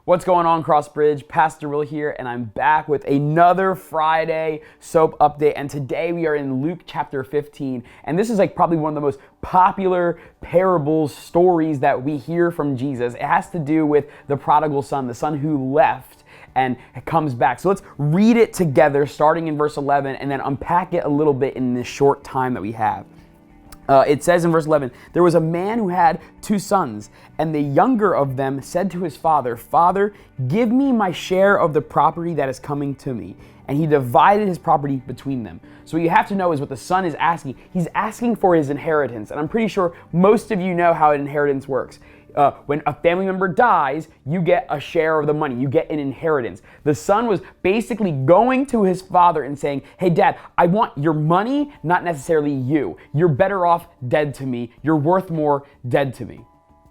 What's going on, Crossbridge? Pastor Wil here, and I'm back with another Friday s.o.a.p update. And today we are in Luke chapter 15. And this is probably one of the most popular parables, stories that we hear from Jesus. It has to do with the prodigal son, the son who left and comes back. So let's read it together, starting in verse 11, and then unpack it a little bit in this short time that we have. It says in verse 11, there was a man who had 2 sons, and the younger of them said to his father, "Father, give me my share of the property that is coming to me." And he divided his property between them. So what you have to know is what the son is asking. He's asking for his inheritance. And I'm pretty sure most of you know how an inheritance works. When a family member dies, you get a share of the money. You get an inheritance. The son was basically going to his father and saying, "Hey, Dad, I want your money, not necessarily you. You're better off dead to me. You're worth more dead to me."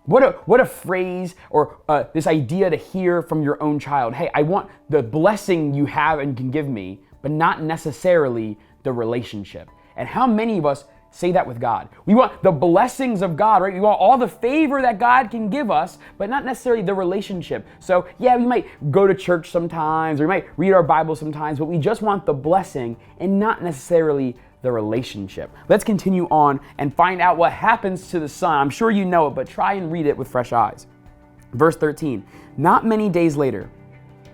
What a phrase or this idea to hear from your own child. Hey, I want the blessing you have and can give me, but not necessarily the relationship. And how many of us say that with God? We want the blessings of God, right? We want all the favor that God can give us, but not necessarily the relationship. So yeah, we might go to church sometimes, or we might read our Bible sometimes, but we just want the blessing and not necessarily the relationship. Let's continue on and find out what happens to the son. I'm sure you know it, but try and read it with fresh eyes. Verse 13, not many days later,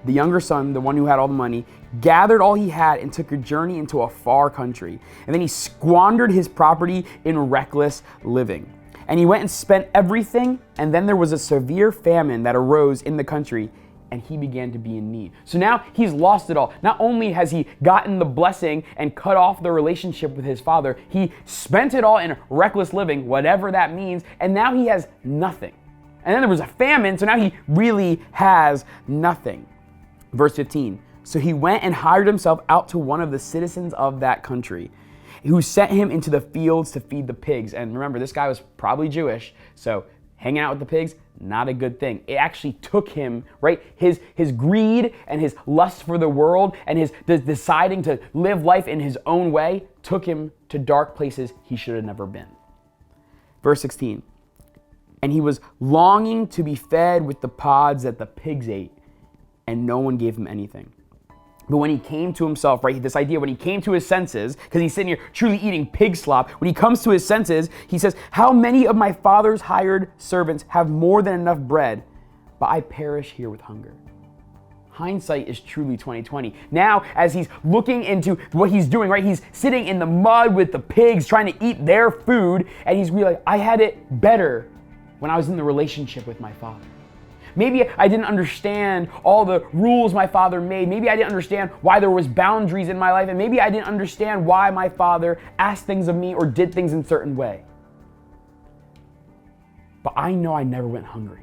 the younger son, the one who had all the money, gathered all he had and took a journey into a far country. And then he squandered his property in reckless living. And he went and spent everything, and then there was a severe famine that arose in the country, and he began to be in need. So now he's lost it all. Not only has he gotten the blessing and cut off the relationship with his father, he spent it all in reckless living, whatever that means, and now he has nothing. And then there was a famine, so now he really has nothing. Verse 15, so he went and hired himself out to one of the citizens of that country, who sent him into the fields to feed the pigs. And remember, this guy was probably Jewish, so hanging out with the pigs, not a good thing. It actually took him, right? His greed and his lust for the world and his deciding to live life in his own way took him to dark places he should have never been. Verse 16, and he was longing to be fed with the pods that the pigs ate, and no one gave him anything. But when he came to himself, right, this idea, when he came to his senses, because he's sitting here truly eating pig slop, when he comes to his senses, he says, "How many of my father's hired servants have more than enough bread, but I perish here with hunger?" Hindsight is truly 2020. Now, as he's looking into what he's doing, right, he's sitting in the mud with the pigs trying to eat their food, and he's realizing, I had it better when I was in the relationship with my father. Maybe I didn't understand all the rules my father made. Maybe I didn't understand why there was boundaries in my life. And maybe I didn't understand why my father asked things of me or did things in a certain way. But I know I never went hungry.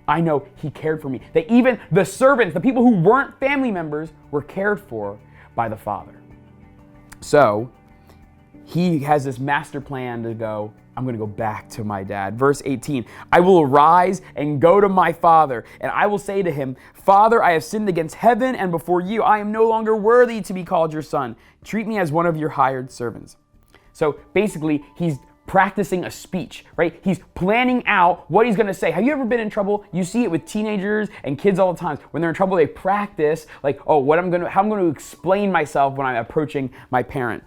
I know he cared for me. That even the servants, the people who weren't family members, were cared for by the father. So he has this master plan to go, I'm going to go back to my dad. Verse 18, I will arise and go to my father, and I will say to him, Father, I have sinned against heaven and before you. I am no longer worthy to be called your son. Treat me as one of your hired servants. So basically, he's practicing a speech, right? He's planning out what he's going to say. Have you ever been in trouble? You see it with teenagers and kids all the time. When they're in trouble, they practice how I'm going to explain myself when I'm approaching my parent.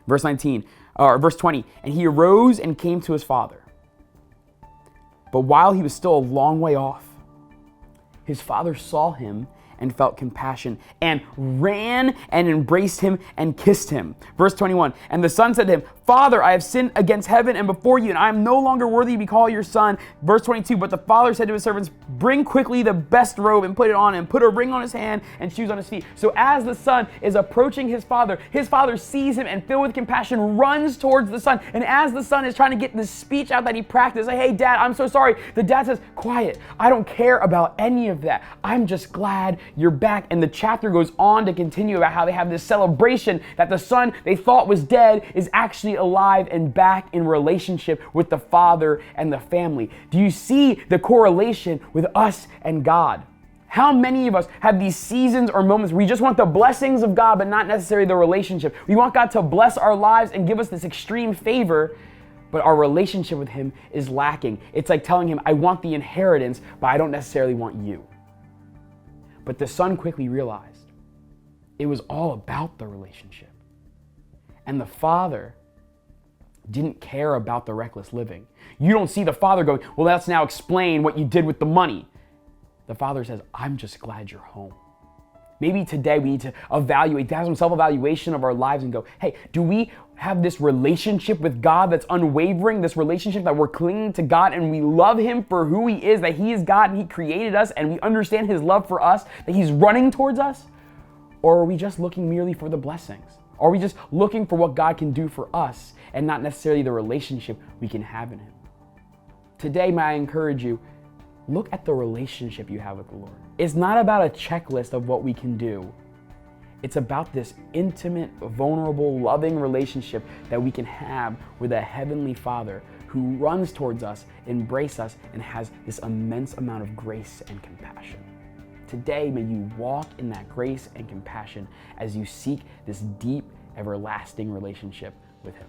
Verse 20, and he arose and came to his father. But while he was still a long way off, his father saw him and felt compassion and ran and embraced him and kissed him. Verse 21, and the son said to him, Father, I have sinned against heaven and before you, and I am no longer worthy to be called your son. Verse 22, but the father said to his servants, bring quickly the best robe and put it on him, put a ring on his hand and shoes on his feet. So as the son is approaching his father sees him and filled with compassion runs towards the son. And as the son is trying to get this speech out that he practiced, like, hey dad, I'm so sorry. The dad says, quiet, I don't care about any of that. I'm just glad you're back. And the chapter goes on to continue about how they have this celebration that the son they thought was dead is actually alive and back in relationship with the father and the family. Do you see the correlation with us and God? How many of us have these seasons or moments where we just want the blessings of God, but not necessarily the relationship? We want God to bless our lives and give us this extreme favor, but our relationship with him is lacking. It's like telling him, I want the inheritance, but I don't necessarily want you. But the son quickly realized it was all about the relationship. And the father didn't care about the reckless living. You don't see the father going, well, let's now explain what you did with the money. The father says, I'm just glad you're home. Maybe today we need to evaluate, to have some self-evaluation of our lives and go, hey, do we have this relationship with God that's unwavering, this relationship that we're clinging to God and we love him for who he is, that he is God and he created us and we understand his love for us, that he's running towards us? Or are we just looking merely for the blessings? Are we just looking for what God can do for us and not necessarily the relationship we can have in him? Today, may I encourage you, look at the relationship you have with the Lord. It's not about a checklist of what we can do. It's about this intimate, vulnerable, loving relationship that we can have with a heavenly Father who runs towards us, embraces us, and has this immense amount of grace and compassion. Today, may you walk in that grace and compassion as you seek this deep, everlasting relationship with him.